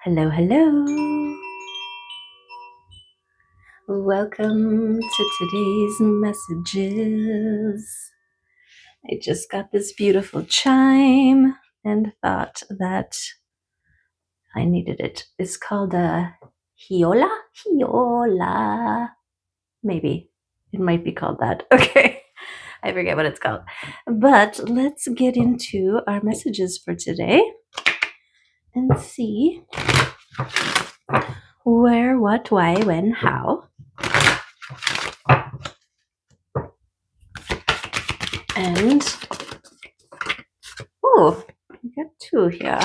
Hello, hello. Welcome to today's messages. I just got this beautiful chime and thought that I needed it. It's called a Hiola? Hiola. Maybe. It might be called that. Okay. I forget what it's called. But let's get into our messages for today and see where, what, why, when, how. And oh, we got two here.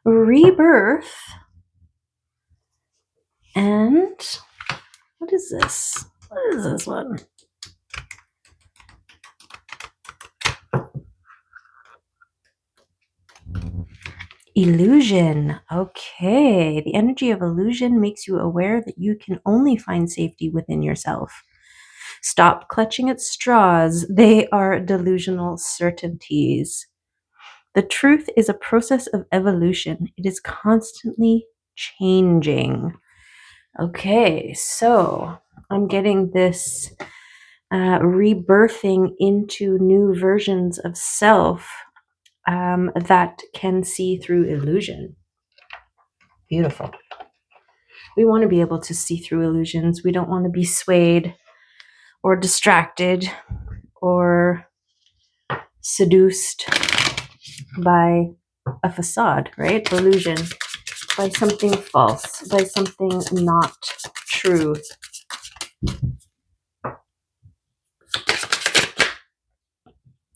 Rebirth. And what is this? What is this one? Illusion. Okay. The energy of illusion makes you aware that you can only find safety within yourself. Stop clutching at straws. They are delusional certainties. The truth is a process of evolution. It is constantly changing. Okay, so I'm getting this rebirthing into new versions of self that can see through illusion. Beautiful. We want to be able to see through illusions. We don't want to be swayed or distracted or seduced by a facade, right? Illusion, by something false, by something not true.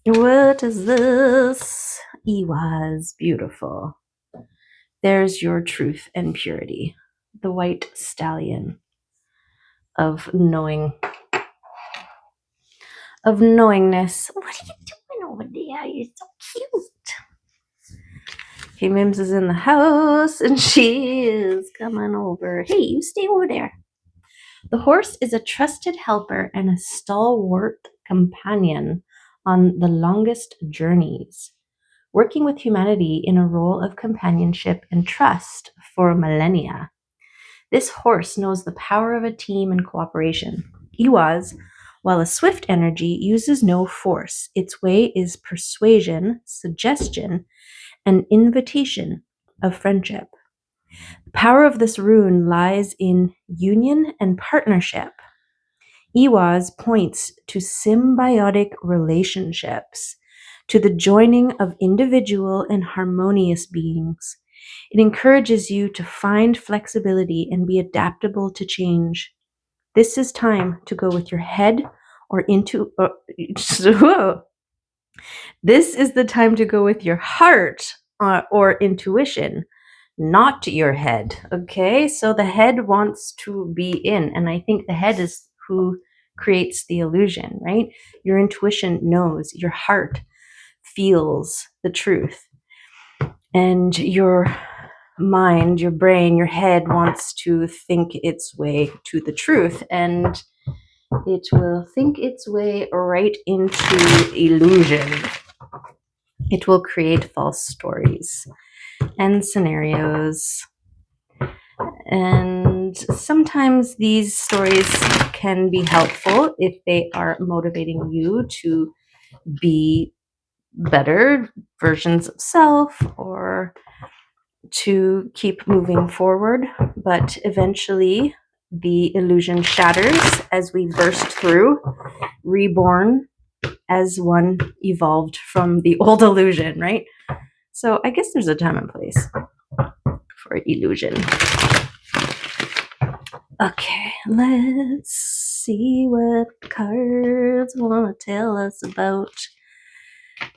What is this? Iwas, beautiful. There's your truth and purity. The white stallion of knowing, of knowingness. What are you doing over there? You're so cute. Hey, Mims is in the house and she is coming over. Hey, you stay over there. The horse is a trusted helper and a stalwart companion on the longest journeys, working with humanity in a role of companionship and trust for millennia. This horse knows the power of a team and cooperation. Iwaz, while a swift energy, uses no force. Its way is persuasion, suggestion, and invitation of friendship. The power of this rune lies in union and partnership. Iwaz points to symbiotic relationships, to the joining of individual and harmonious beings. It encourages you to find flexibility and be adaptable to change. This is time to go with your head or into. This is the time to go with your heart or intuition, not your head. Okay, so the head wants to be in, and I think the head is who creates the illusion, right? Your intuition knows, your heart feels the truth, and your mind, your brain, your head wants to think its way to the truth, and it will think its way right into illusion. It will create false stories and scenarios. And sometimes these stories can be helpful if they are motivating you to be better versions of self or to keep moving forward. But eventually, the illusion shatters as we burst through, reborn as one evolved from the old illusion, right? So I guess there's a time and place for illusion. Okay, let's see what cards want to tell us about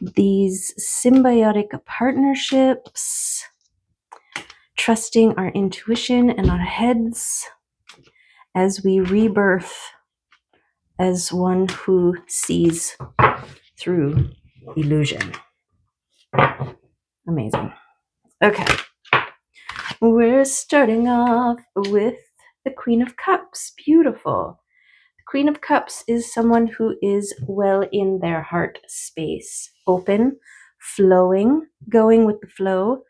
these symbiotic partnerships, trusting our intuition and our heads as we rebirth as one who sees through illusion. Amazing. Okay. We're starting off with the Queen of Cups. Beautiful. The Queen of Cups is someone who is well in their heart space, open, flowing, going with the flow,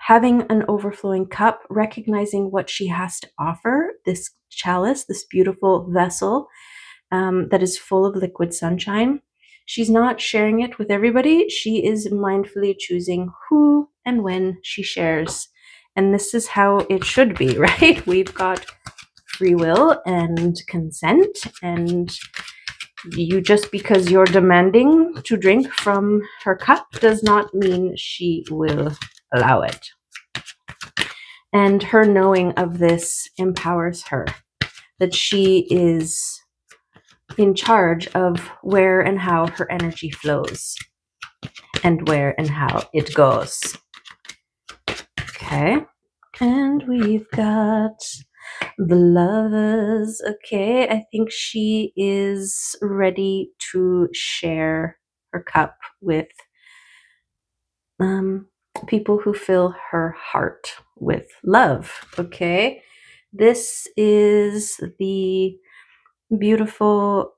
having an overflowing cup, recognizing what she has to offer, this chalice, this beautiful vessel that is full of liquid sunshine. She's not sharing it with everybody. She is mindfully choosing who and when she shares. And this is how it should be, right? We've got free will and consent, and you, just because you're demanding to drink from her cup does not mean she will allow it. And her knowing of this empowers her, that she is in charge of where and how her energy flows and where and how it goes. Okay. And we've got the Lovers. Okay. I think she is ready to share her cup with people who fill her heart with love. Okay. This is the beautiful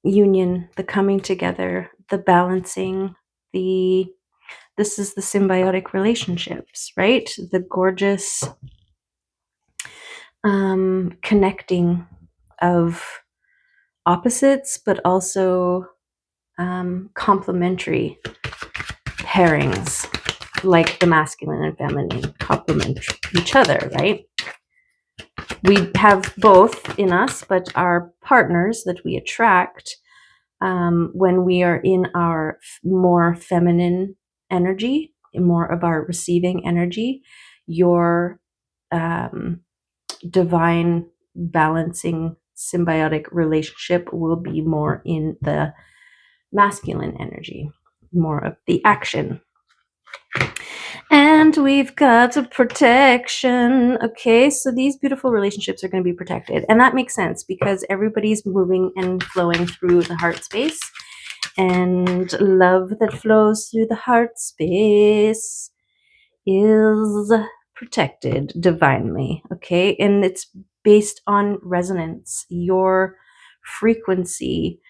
union, the coming together, the balancing, this is the symbiotic relationships, right? The gorgeous connecting of opposites, but also complementary pairings, like the masculine and feminine complement each other, right? We have both in us, but our partners that we attract when we are in our more feminine energy, more of our receiving energy, your divine balancing symbiotic relationship will be more in the masculine energy, more of the action. And we've got a protection. Okay, so these beautiful relationships are going to be protected. And that makes sense because everybody's moving and flowing through the heart space. And love that flows through the heart space is protected divinely. Okay, and it's based on resonance, your frequency.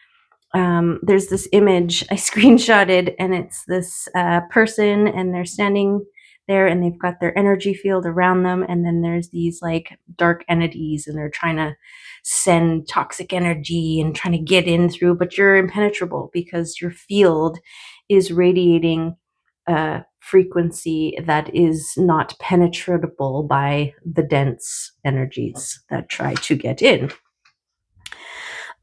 There's this image I screenshotted, and it's this person, and they're standing there, and they've got their energy field around them, and then there's these like dark entities, and they're trying to send toxic energy and trying to get in through, but you're impenetrable because your field is radiating a frequency that is not penetrable by the dense energies that try to get in.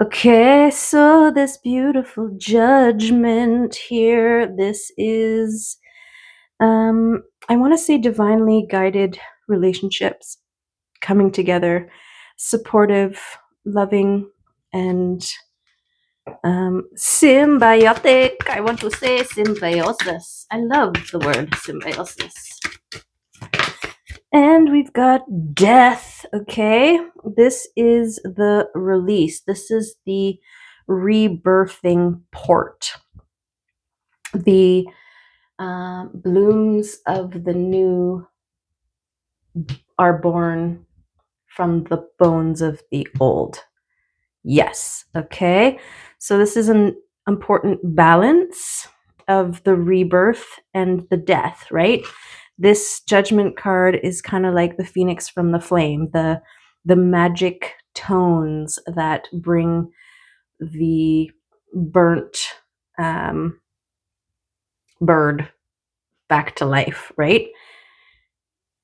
Okay, so this beautiful judgment here, this is, I want to say divinely guided relationships coming together, supportive, loving, and symbiotic. I want to say symbiosis. I love the word symbiosis. And we've got death, okay? This is the release. This is the rebirthing port. The blooms of the new are born from the bones of the old. Yes, okay? So this is an important balance of the rebirth and the death, right? This judgment card is kind of like the phoenix from the flame, the magic tones that bring the burnt bird back to life, right?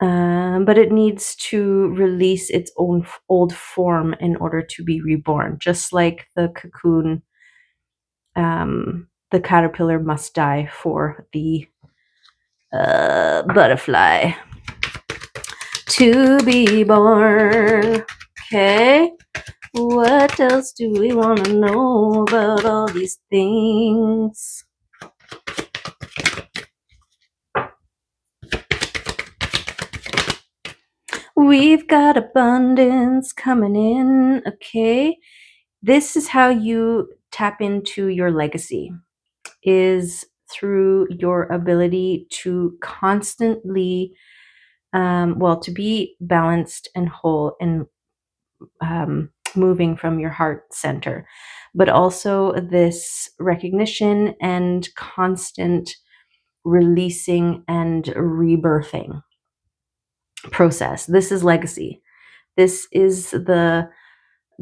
But it needs to release its own old form in order to be reborn, just like the cocoon. The caterpillar must die for the butterfly to be born. Okay, what else do we want to know about all these things? We've got abundance coming in. Okay, this is how you tap into your legacy, is through your ability to constantly to be balanced and whole and moving from your heart center, but also this recognition and constant releasing and rebirthing process. This is legacy. This is the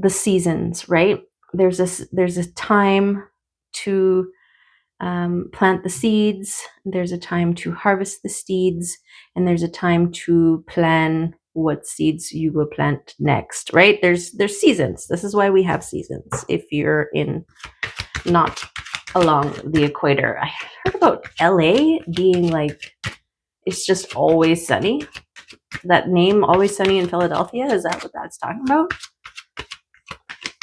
seasons, right? There's a time to plant the seeds. There's a time to harvest the seeds, and there's a time to plan what seeds you will plant next, right? There's seasons. This is why we have seasons. If you're in not along the equator, I heard about LA being like it's just always sunny. That name, Always Sunny in Philadelphia, is that what that's talking about?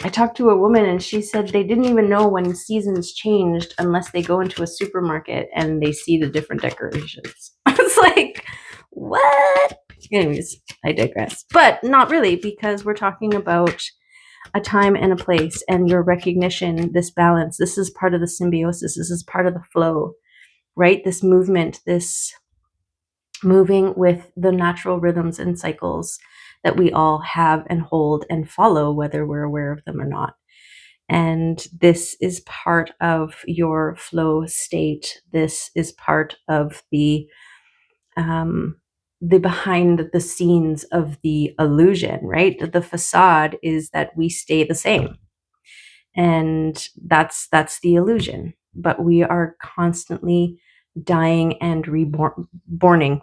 I talked to a woman and she said they didn't even know when seasons changed unless they go into a supermarket and they see the different decorations. I was like, what? Anyways, I digress. But not really, because we're talking about a time and a place and your recognition, this balance. This is part of the symbiosis. This is part of the flow, right? This movement, this moving with the natural rhythms and cycles that we all have and hold and follow, whether we're aware of them or not. And this is part of your flow state. This is part of the behind the scenes of the illusion, right? The facade is that we stay the same, and that's the illusion. But we are constantly dying and rebirthing.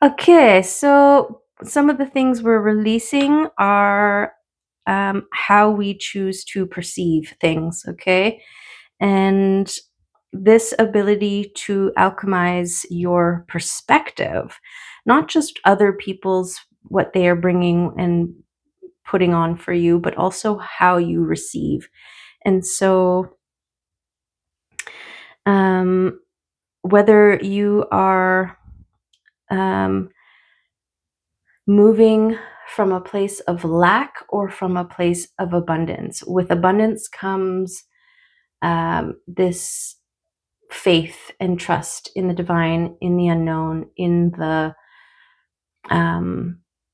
Okay, so some of the things we're releasing are how we choose to perceive things, okay? And this ability to alchemize your perspective, not just other people's, what they are bringing and putting on for you, but also how you receive. And so, whether you are moving from a place of lack or from a place of abundance, with abundance comes this faith and trust in the divine, in the unknown, in the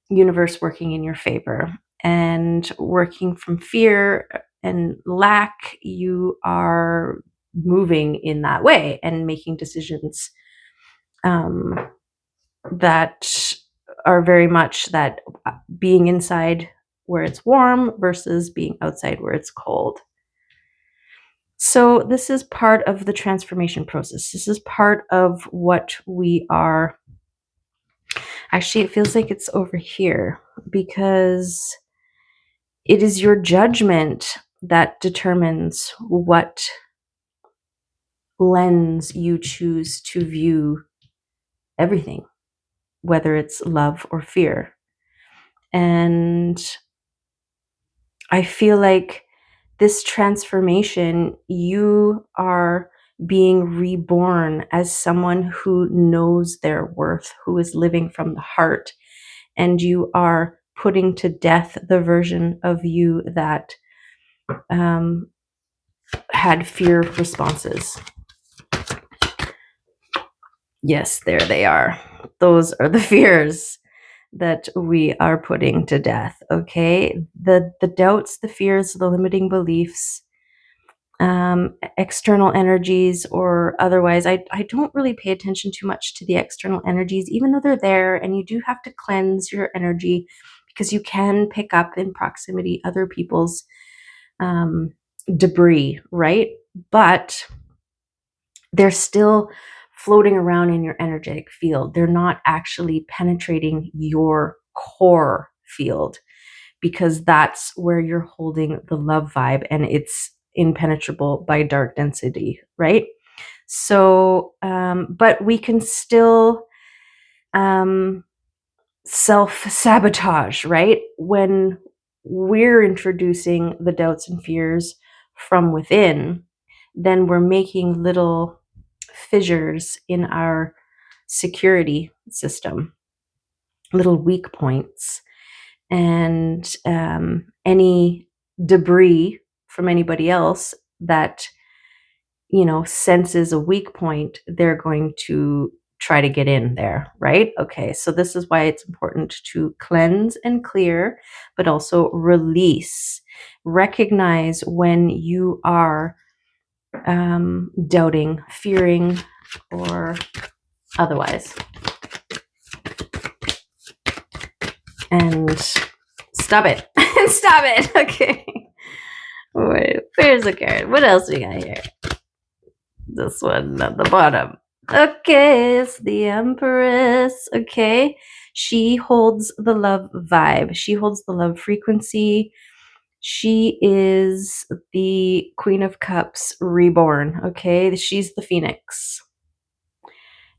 universe working in your favor. And working from fear and lack, you are moving in that way and making decisions that are very much that being inside where it's warm versus being outside where it's cold. So this is part of the transformation process. This is part of what we are. Actually, it feels like it's over here because it is your judgment that determines what lens you choose to view everything, whether it's love or fear. And I feel like this transformation, you are being reborn as someone who knows their worth, who is living from the heart, and you are putting to death the version of you that had fear responses. Yes, there they are. Those are the fears that we are putting to death, okay? The doubts, the fears, the limiting beliefs, external energies or otherwise. I don't really pay attention too much to the external energies, even though they're there, and you do have to cleanse your energy because you can pick up in proximity other people's debris, right? But they're still floating around in your energetic field. They're not actually penetrating your core field because that's where you're holding the love vibe, and it's impenetrable by dark density, right? So, but we can still self-sabotage, right? When we're introducing the doubts and fears from within, then we're making little fissures in our security system, little weak points, and any debris from anybody else that senses a weak point, they're going to try to get in there, right? Okay, so this is why it's important to cleanse and clear, but also release. Recognize when you are doubting, fearing, or otherwise. And stop it. Stop it. Okay. Wait, where's the card? What else we got here? This one at the bottom. Okay, it's the Empress. Okay. She holds the love vibe. She holds the love frequency. She is the Queen of Cups reborn. Okay. She's the Phoenix.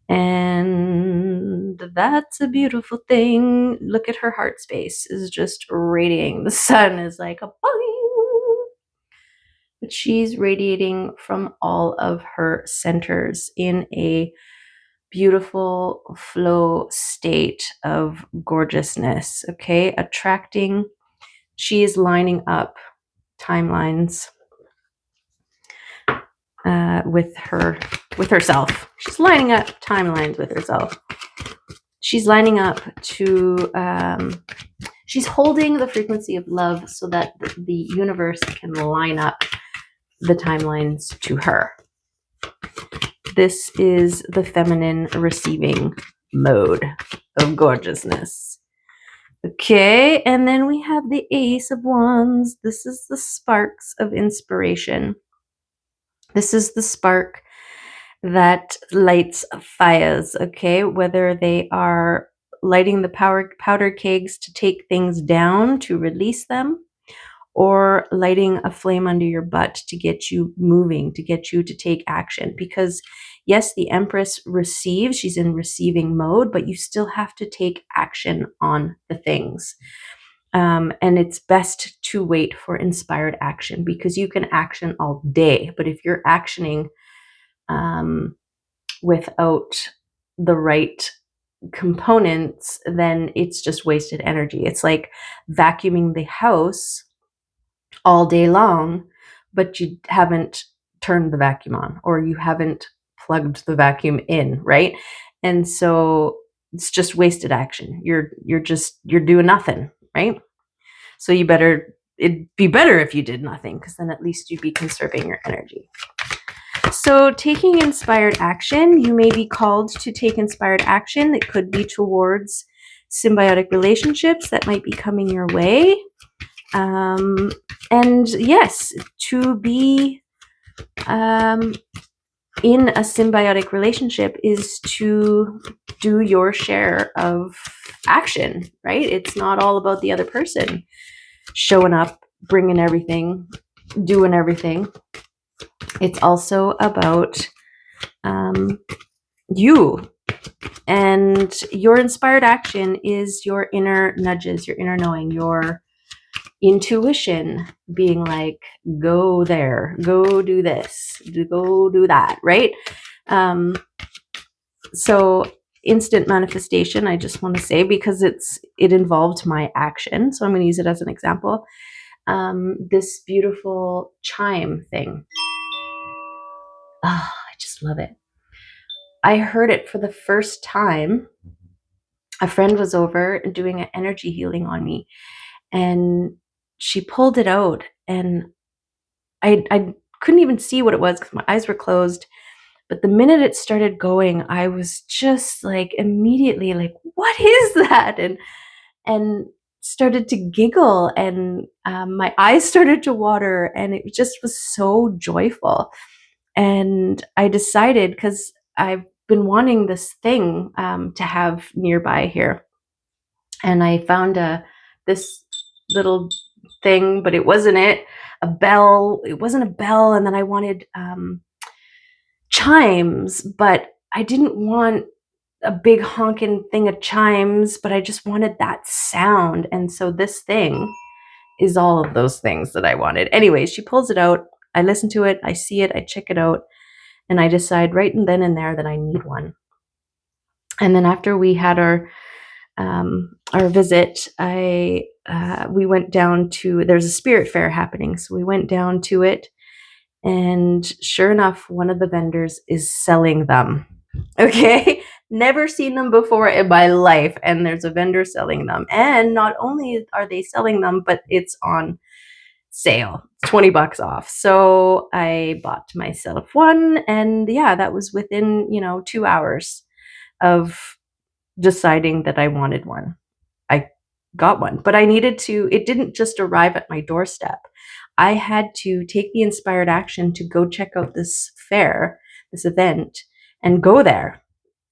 And that's a beautiful thing. Look at her heart space is just radiating. The sun is like a boing. But she's radiating from all of her centers in a beautiful flow state of gorgeousness. Okay, attracting. She is lining up timelines with herself. She's lining up timelines with herself. She's lining up to. She's holding the frequency of love so that the universe can line up the timelines to her. This is the feminine receiving mode of gorgeousness. Okay, and then we have the Ace of Wands. This is the sparks of inspiration. This is the spark that lights fires, okay? Whether they are lighting the powder kegs to take things down, to release them, or lighting a flame under your butt to get you moving, to get you to take action. Because yes, the Empress receives, she's in receiving mode, but you still have to take action on the things. And it's best to wait for inspired action, because you can action all day, but if you're actioning without the right components, then it's just wasted energy. It's like vacuuming the house all day long, but you haven't turned the vacuum on, or you haven't plugged the vacuum in, right? And so it's just wasted action. You're doing nothing, right? So it'd be better if you did nothing, because then at least you'd be conserving your energy. So taking inspired action, you may be called to take inspired action. It could be towards symbiotic relationships that might be coming your way. And yes, to be in a symbiotic relationship is to do your share of action, right? It's not all about the other person showing up, bringing everything, doing everything. It's also about you. And your inspired action is your inner nudges, your inner knowing, your intuition being like, go there, go do this, go do that, right? So instant manifestation, I just want to say, because it involved my action, so I'm going to use it as an example. This beautiful chime thing. I just love it. I heard it for the first time. A friend was over doing an energy healing on me, and she pulled it out, and I couldn't even see what it was because my eyes were closed. But the minute it started going, I was just like immediately like, what is that? And started to giggle, and my eyes started to water, and it just was so joyful. And I decided, because I've been wanting this thing to have nearby here, and I found this little thing, but it wasn't it. A bell. It wasn't a bell, and then I wanted chimes, but I didn't want a big honking thing of chimes, but I just wanted that sound. And so this thing is all of those things that I wanted. Anyway, she pulls it out. I listen to it. I see it. I check it out. And I decide right then and there that I need one. And then after we had our visit, we went down to, there's a spirit fair happening. So we went down to it. And sure enough, one of the vendors is selling them. Okay. Never seen them before in my life, and there's a vendor selling them. And not only are they selling them, but it's on sale, $20 off. So I bought myself one, and yeah, that was within 2 hours of deciding that I wanted one. I got one, but it didn't just arrive at my doorstep. I had to take the inspired action to go check out this fair, this event, and go there,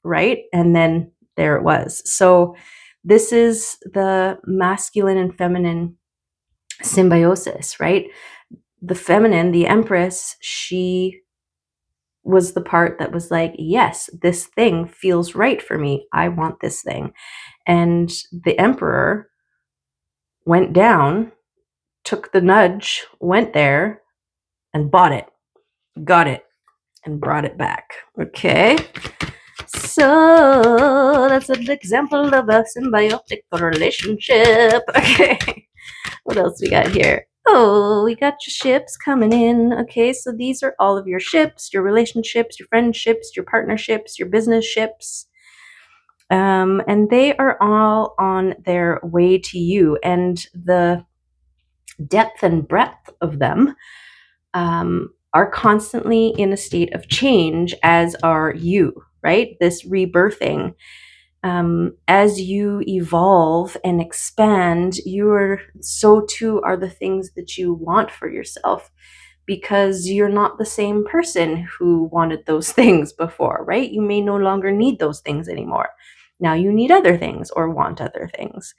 right? And then there it was. So this is the masculine and feminine symbiosis, right? The feminine, the empress, she was the part that was like, yes, this thing feels right for me. I want this thing. And the emperor went down, took the nudge, went there and bought it, got it, and brought it back. Okay. So that's an example of a symbiotic relationship. Okay. What else we got here? Oh, we got your ships coming in. Okay, so these are all of your ships, your relationships, your friendships, your partnerships, your business ships. And they are all on their way to you. And the depth and breadth of them are constantly in a state of change, as are you, right? This rebirthing. As you evolve and expand, so too are the things that you want for yourself, because you're not the same person who wanted those things before, right? You may no longer need those things anymore. Now you need other things or want other things.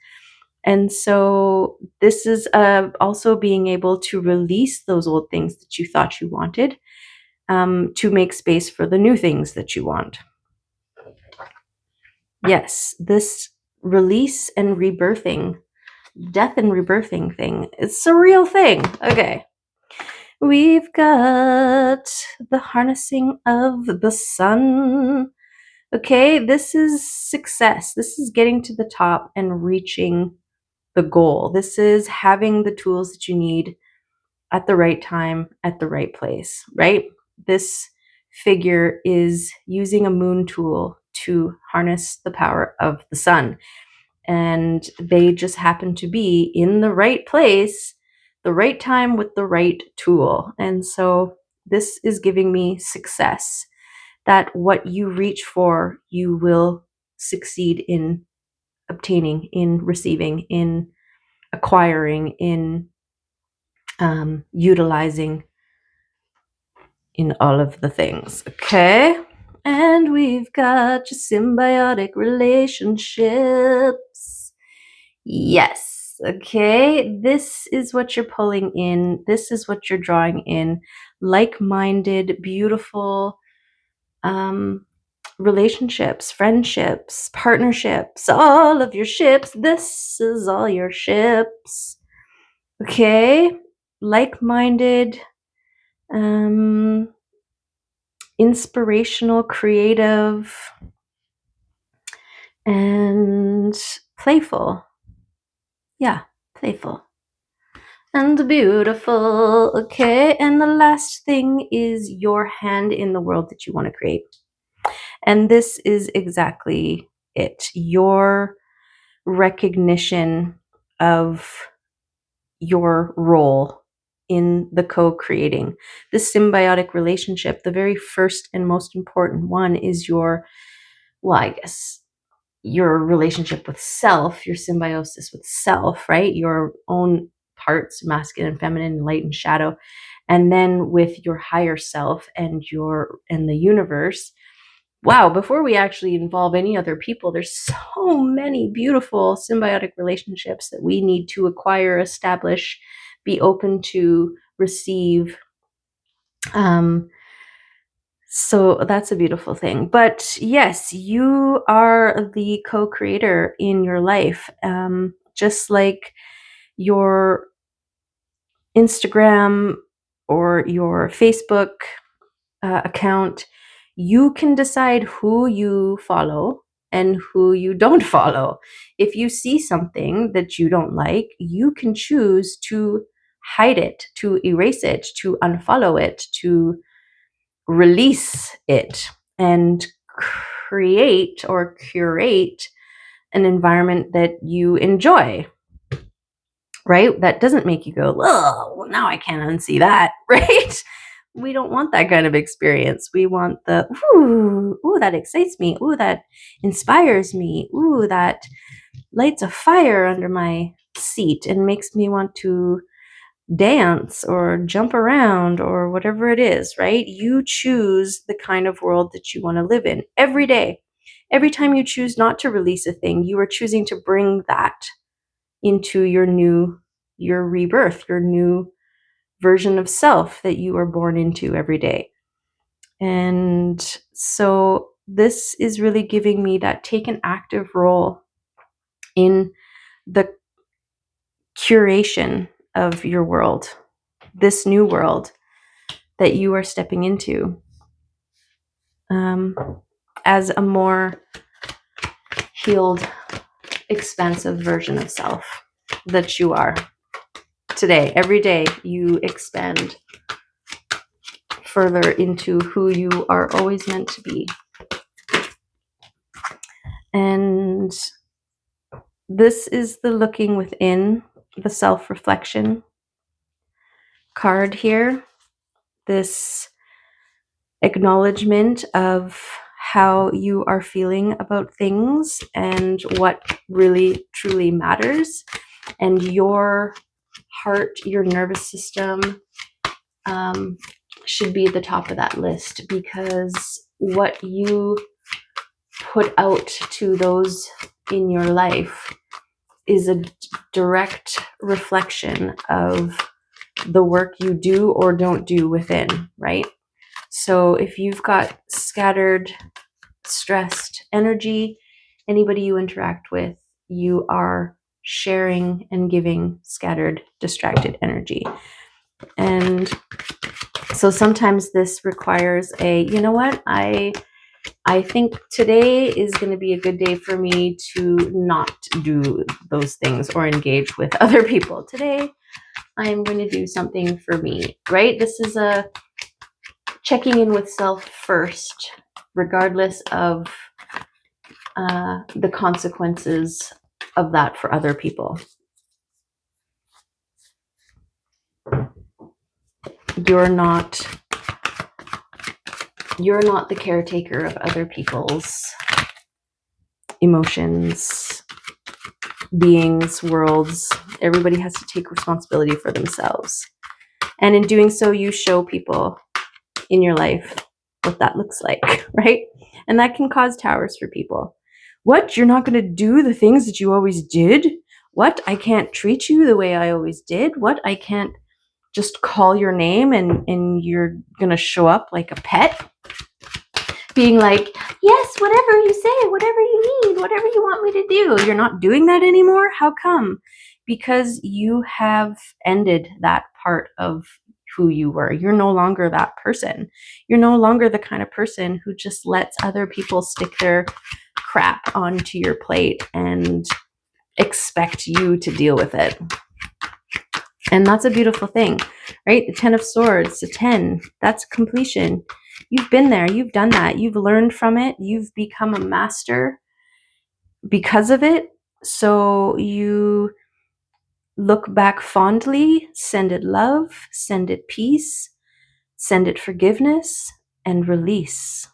And so this is also being able to release those old things that you thought you wanted, to make space for the new things that you want. Yes, this release and rebirthing, death and rebirthing thing, it's a real thing. Okay. We've got the harnessing of the sun. Okay, this is success. This is getting to the top and reaching the goal. This is having the tools that you need at the right time, at the right place, right? This figure is using a moon tool to harness the power of the sun. And they just happen to be in the right place, the right time with the right tool. And so this is giving me success, that what you reach for, you will succeed in obtaining, in receiving, in acquiring, in utilizing, in all of the things. Okay. And we've got your symbiotic relationships. Yes. Okay. This is what you're pulling in. This is what you're drawing in. Like-minded, beautiful relationships, friendships, partnerships, all of your ships. This is all your ships. Okay. Like-minded, inspirational, creative, and playful. Yeah, playful. And beautiful. Okay, and the last thing is your hand in the world that you want to create. And this is exactly it. Your recognition of your role in the co-creating. This symbiotic relationship, the very first and most important one is your relationship with self, your symbiosis with self, right? Your own parts, masculine, feminine, light and shadow. And then with your higher self and the universe. Wow, before we actually involve any other people, there's so many beautiful symbiotic relationships that we need to acquire, establish, be open to, receive. So that's a beautiful thing. But yes, you are the co-creator in your life. Just like your Instagram or your Facebook account, you can decide who you follow and who you don't follow. If you see something that you don't like, you can choose to hide it, to erase it, to unfollow it, to release it, and create or curate an environment that you enjoy, right? That doesn't make you go, oh, well, now I can't unsee that, right? We don't want that kind of experience. We want the, ooh, that excites me. Ooh, that inspires me. Ooh, that lights a fire under my seat and makes me want to dance or jump around or whatever it is, right? You choose the kind of world that you want to live in every day. Every time you choose not to release a thing, you are choosing to bring that into your rebirth, your new version of self that you are born into every day. And so this is really giving me that take an active role in the curation of your world, this new world that you are stepping into, as a more healed, expansive version of self that you are today. Every day you expand further into who you are always meant to be. And this is the looking within, the self-reflection card here. This acknowledgement of how you are feeling about things and what really truly matters. And your heart, your nervous system should be at the top of that list, because what you put out to those in your life is a direct reflection of the work you do or don't do within, right? So if you've got scattered, stressed energy, anybody you interact with, you are sharing and giving scattered, distracted energy. And so sometimes this requires a, you know what, I think today is going to be a good day for me to not do those things or engage with other people. Today, I'm going to do something for me, right? This is a checking in with self first, regardless of the consequences of that for other people. You're not the caretaker of other people's emotions, beings, worlds. Everybody has to take responsibility for themselves. And in doing so, you show people in your life what that looks like, right? And that can cause towers for people. What? You're not going to do the things that you always did? What? I can't treat you the way I always did? What? I can't just call your name and you're going to show up like a pet? Being like, yes, whatever you say, whatever you need, whatever you want me to do. You're not doing that anymore? How come? Because you have ended that part of who you were. You're no longer that person. You're no longer the kind of person who just lets other people stick their crap onto your plate and expect you to deal with it. And that's a beautiful thing, right? The 10 of Swords, the 10, that's completion. You've been there. You've done that. You've learned from it. You've become a master because of it. So you look back fondly, send it love, send it peace, send it forgiveness, and release.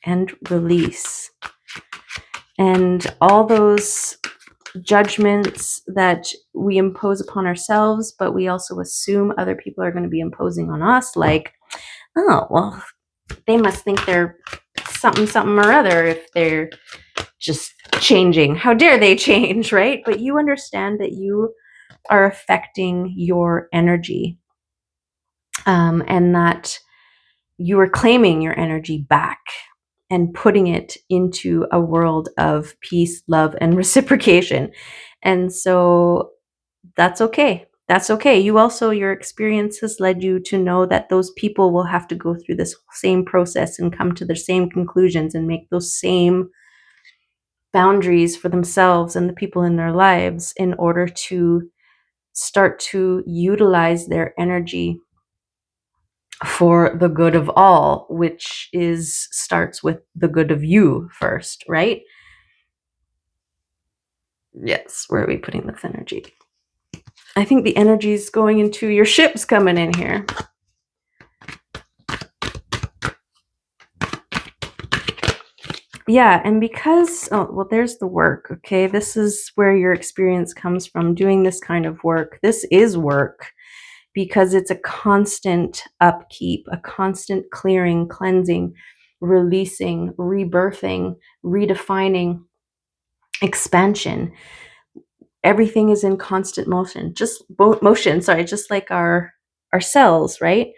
And release. And all those judgments that we impose upon ourselves, but we also assume other people are going to be imposing on us, like, oh, well, they must think they're something or other if they're just changing. How dare they change, right? But you understand that you are affecting your energy, and that you are claiming your energy back and putting it into a world of peace, love, and reciprocation. And so that's okay. That's okay. You also, your experience has led you to know that those people will have to go through this same process and come to the same conclusions and make those same boundaries for themselves and the people in their lives in order to start to utilize their energy for the good of all, which starts with the good of you first, right? Yes, where are we putting this energy? I think the energy is going into your ships coming in here. Yeah, and because, oh, well, there's the work, okay? This is where your experience comes from doing this kind of work. This is work because it's a constant upkeep, a constant clearing, cleansing, releasing, rebirthing, redefining, expansion. Everything is in constant motion, just just like our cells, right?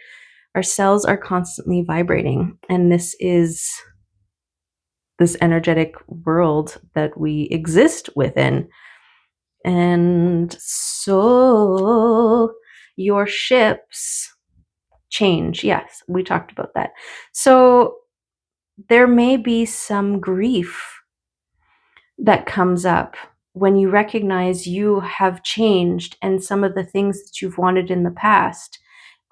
Our cells are constantly vibrating, and this is this energetic world that we exist within. And so your ships change. Yes, we talked about that. So there may be some grief that comes up when you recognize you have changed and some of the things that you've wanted in the past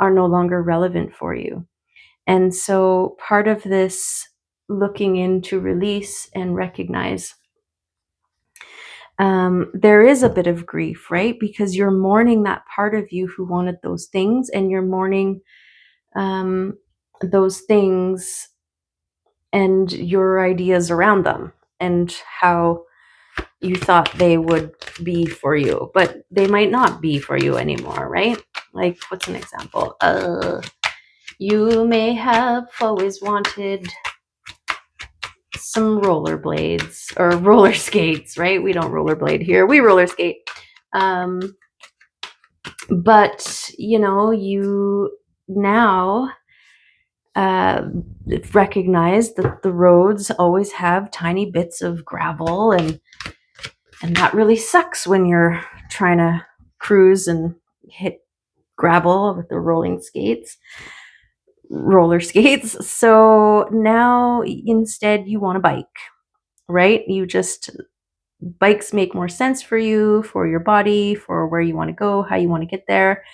are no longer relevant for you. And so part of this looking into release and recognize, there is a bit of grief, right? Because you're mourning that part of you who wanted those things, and you're mourning those things and your ideas around them and how you thought they would be for you, but they might not be for you anymore, right? Like, what's an example? You may have always wanted some rollerblades or roller skates, right? We don't rollerblade here. We roller skate. But, you now recognize that the roads always have tiny bits of gravel, and that really sucks when you're trying to cruise and hit gravel with the roller skates. So now instead you want a bike, right? Bikes make more sense for you, for your body, for where you want to go, how you want to get there.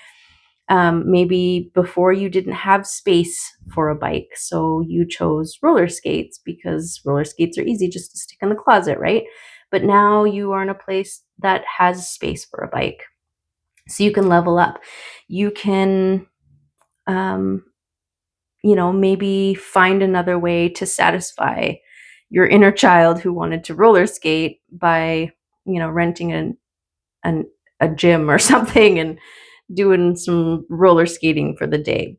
Maybe before you didn't have space for a bike, so you chose roller skates because roller skates are easy just to stick in the closet, right? But now you are in a place that has space for a bike. So you can level up. You can, maybe find another way to satisfy your inner child who wanted to roller skate by, renting a gym or something and doing some roller skating for the day.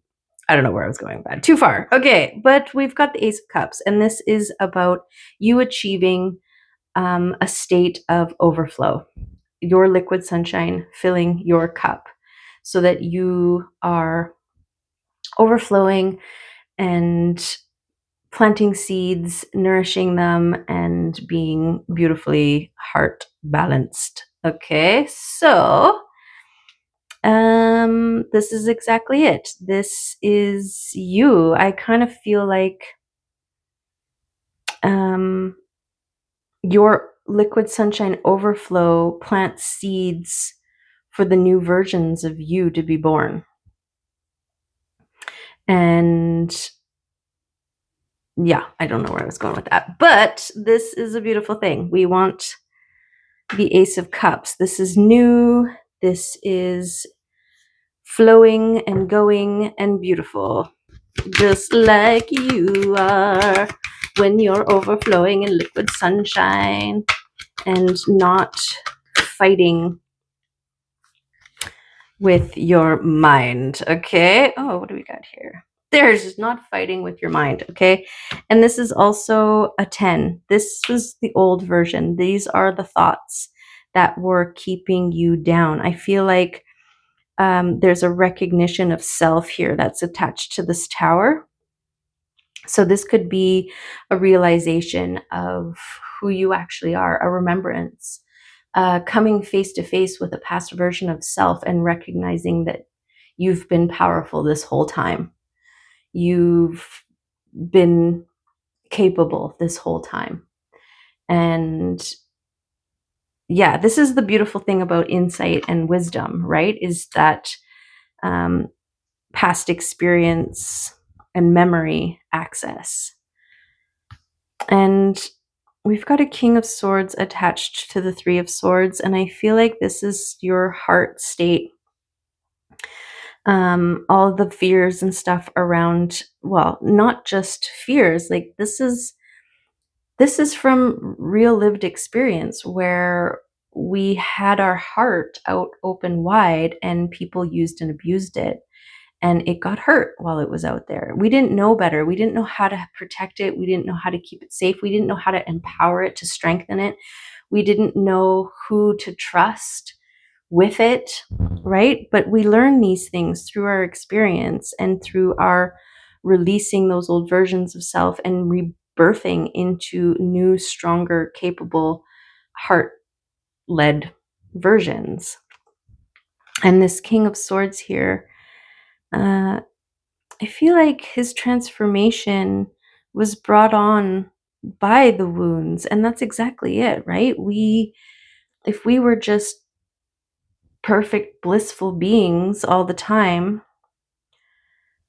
I don't know where I was going, but too far. Okay, but we've got the Ace of Cups, and this is about you achieving a state of overflow, your liquid sunshine filling your cup so that you are overflowing and planting seeds, nourishing them, and being beautifully heart balanced. Okay, so this is exactly it. This is you. I kind of feel like your liquid sunshine overflow plants seeds for the new versions of you to be born. And yeah, I don't know where I was going with that, but this is a beautiful thing. We want the Ace of Cups. This is new. This is flowing and going and beautiful, just like you are when you're overflowing in liquid sunshine and not fighting with your mind. Okay. Oh, what do we got here? There's not fighting with your mind. Okay. And this is also a 10. This was the old version. These are the thoughts that were keeping you down. I feel like there's a recognition of self here that's attached to this tower. So this could be a realization of who you actually are, a remembrance, coming face to face with a past version of self and recognizing that you've been powerful this whole time. You've been capable this whole time. And yeah, this is the beautiful thing about insight and wisdom, right? Is that past experience and memory access. And we've got a King of Swords attached to the Three of Swords, and I feel like this is your heart state. All the fears and stuff around, well, not just fears, like this is from real lived experience where we had our heart out open wide and people used and abused it, and it got hurt while it was out there. We didn't know better. We didn't know how to protect it. We didn't know how to keep it safe. We didn't know how to empower it, to strengthen it. We didn't know who to trust with it, right? But we learn these things through our experience and through our releasing those old versions of self and rebirthing into new, stronger, capable, heart-led versions. And this King of Swords here, I feel like his transformation was brought on by the wounds, and that's exactly it, right? If we were just perfect, blissful beings all the time,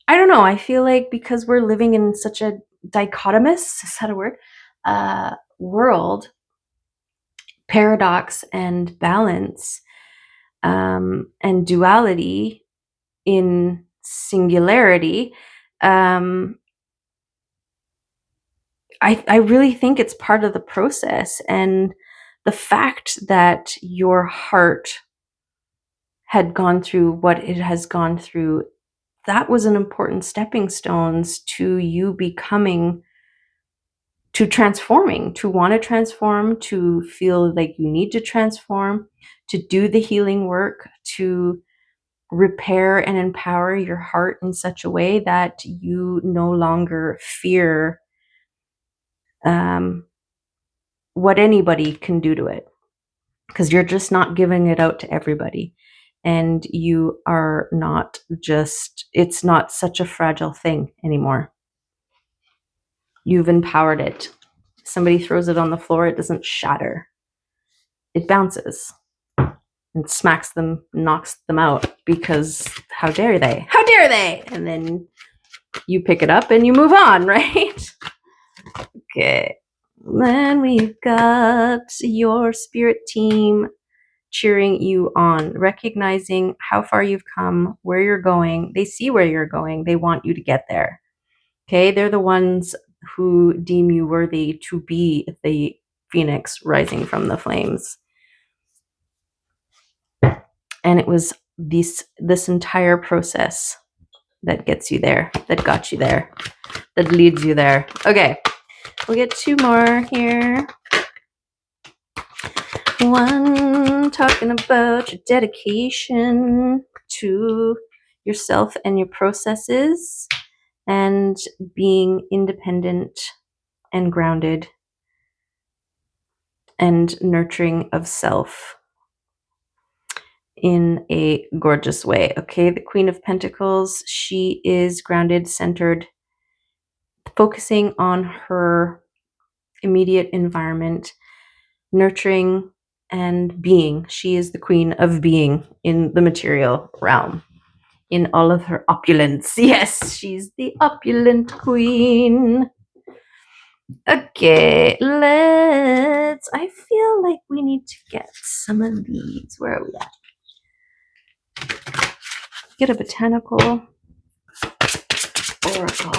I don't know, I feel like because we're living in such a dichotomous, is that a word? World, paradox and balance, and duality in singularity, I really think it's part of the process. And the fact that your heart had gone through what it has gone through, that was an important stepping stones to you becoming, to transforming, to want to transform, to feel like you need to transform, to do the healing work, to repair and empower your heart in such a way that you no longer fear what anybody can do to it, because you're just not giving it out to everybody. And you are not just, it's not such a fragile thing anymore. You've empowered it. Somebody throws it on the floor, it doesn't shatter. It bounces and smacks them, knocks them out, because how dare they? How dare they? And then you pick it up and you move on, right? Okay. Then we've got your spirit team cheering you on, recognizing how far you've come, where you're going. They see where you're going. They want you to get there. Okay. They're the ones who deem you worthy to be the phoenix rising from the flames. And it was this entire process that gets you there, that got you there, that leads you there. Okay. We'll get two more here. One talking about your dedication to yourself and your processes and being independent and grounded and nurturing of self in a gorgeous way. Okay, the Queen of Pentacles, she is grounded, centered, focusing on her immediate environment, nurturing and being. She is the queen of being in the material realm, in all of her opulence. Yes, she's the opulent queen. Okay, I feel like we need to get some of these. Where are we at? Get a botanical oracle.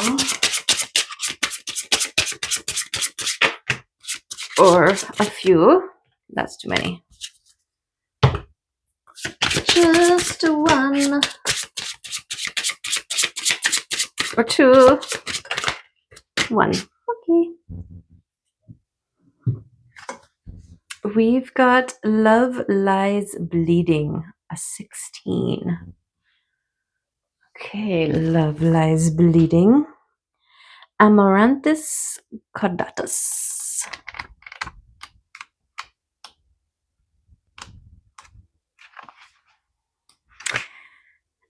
Or a few. That's too many. Just one. Or two. One. Okay. We've got Love Lies Bleeding, a 16. Okay, Love Lies Bleeding. Amaranthus caudatus.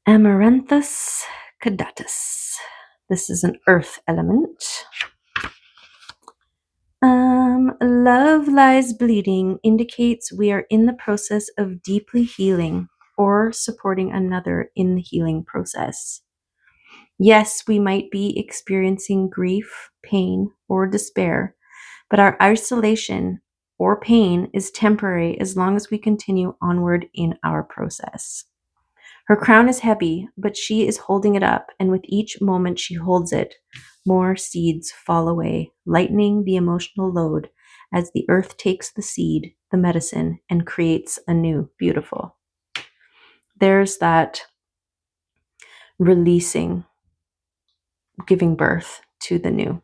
Amaranthus caudatus. This is an earth element. Love Lies Bleeding indicates we are in the process of deeply healing or supporting another in the healing process. Yes, we might be experiencing grief, pain, or despair, but our isolation or pain is temporary as long as we continue onward in our process. Her crown is heavy, but she is holding it up, and with each moment she holds it, more seeds fall away, lightening the emotional load as the earth takes the seed, the medicine, and creates a new beautiful. There's that releasing, giving birth to the new.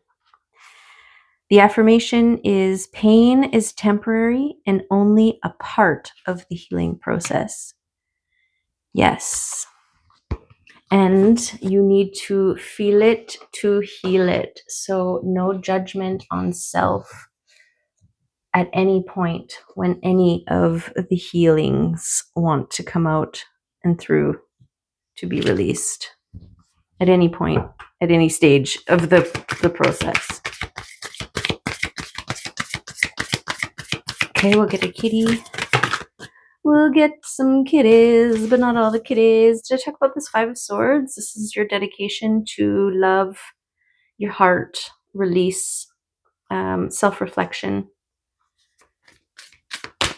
The affirmation is pain is temporary and only a part of the healing process. Yes. And you need to feel it to heal it. So, no judgment on self at any point when any of the healings want to come out and through to be released. At any point, at any stage of the process. Okay, we'll get a kitty. We'll get some kitties, but not all the kitties. Did I talk about this Five of Swords? This is your dedication to love, your heart, release, self-reflection,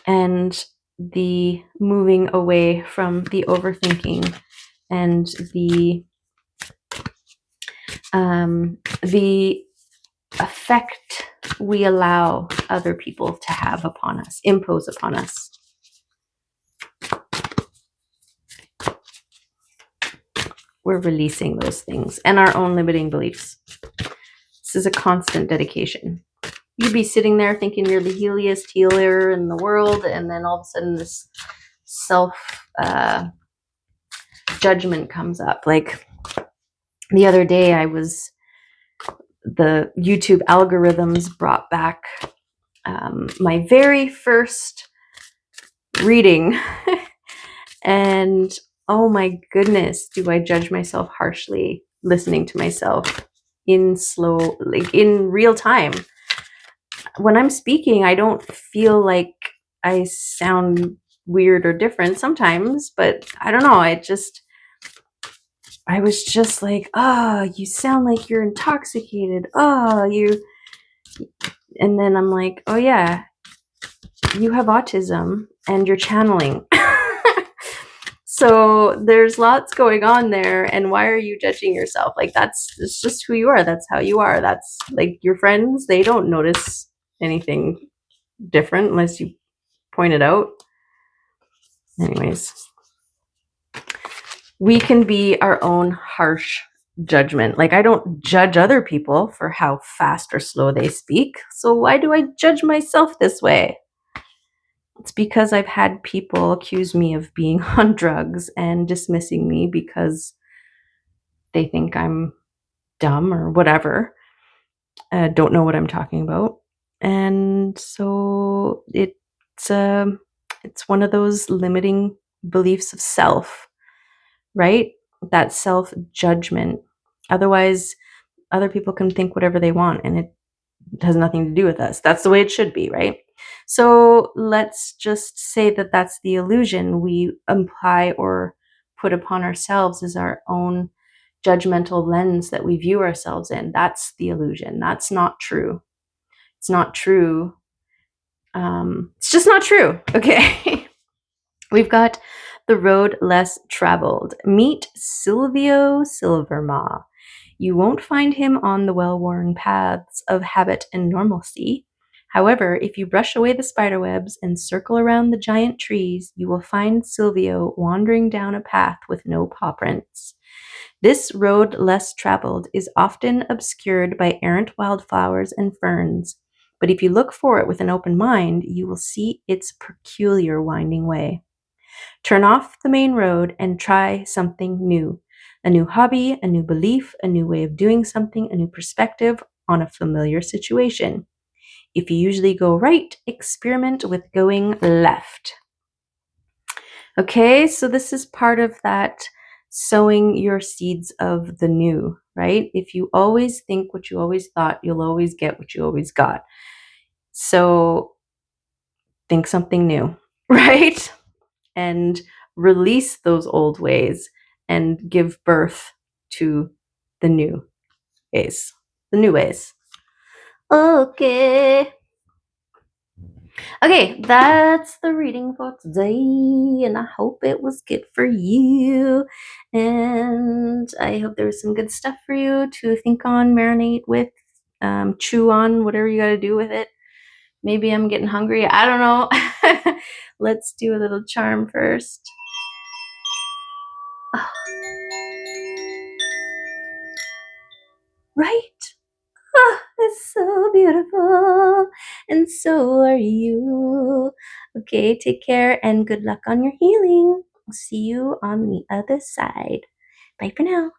and the moving away from the overthinking and the effect we allow other people to have upon us, impose upon us. We're releasing those things and our own limiting beliefs. This is a constant dedication. You'd be sitting there thinking you're the healiest healer in the world, and then all of a sudden this self judgment comes up. Like the other day, the YouTube algorithms brought back my very first reading, and oh my goodness, do I judge myself harshly listening to myself in real time. When I'm speaking, I don't feel like I sound weird or different sometimes, but I don't know. I was just like, you sound like you're intoxicated. And then I'm like, oh yeah, you have autism and you're channeling. So there's lots going on there. And why are you judging yourself? Like it's just who you are. That's how you are. That's like your friends. They don't notice anything different unless you point it out. Anyways, we can be our own harsh judgment. Like I don't judge other people for how fast or slow they speak. So why do I judge myself this way? It's because I've had people accuse me of being on drugs and dismissing me because they think I'm dumb or whatever. Don't know what I'm talking about. And so it's one of those limiting beliefs of self, right? That self-judgment. Otherwise, other people can think whatever they want and it has nothing to do with us. That's the way it should be, right? So let's just say that that's the illusion we imply or put upon ourselves as our own judgmental lens that we view ourselves in. That's the illusion. That's not true. It's not true. It's just not true. Okay. We've got the road less traveled. Meet Silvio Silvermaw. You won't find him on the well-worn paths of habit and normalcy. However, if you brush away the spiderwebs and circle around the giant trees, you will find Silvio wandering down a path with no paw prints. This road less traveled is often obscured by errant wildflowers and ferns, but if you look for it with an open mind, you will see its peculiar winding way. Turn off the main road and try something new. A new hobby, a new belief, a new way of doing something, a new perspective on a familiar situation. If you usually go right, experiment with going left. Okay, so this is part of that sowing your seeds of the new, right? If you always think what you always thought, you'll always get what you always got. So think something new, right? And release those old ways and give birth to the new ways. The new ways. Okay. Okay, that's the reading for today, and I hope it was good for you. And I hope there was some good stuff for you to think on, marinate with, chew on, whatever you got to do with it. Maybe I'm getting hungry. I don't know. Let's do a little charm first. Oh. Right? Oh, it's so beautiful. And so are you. Okay, take care and good luck on your healing. I'll see you on the other side. Bye for now.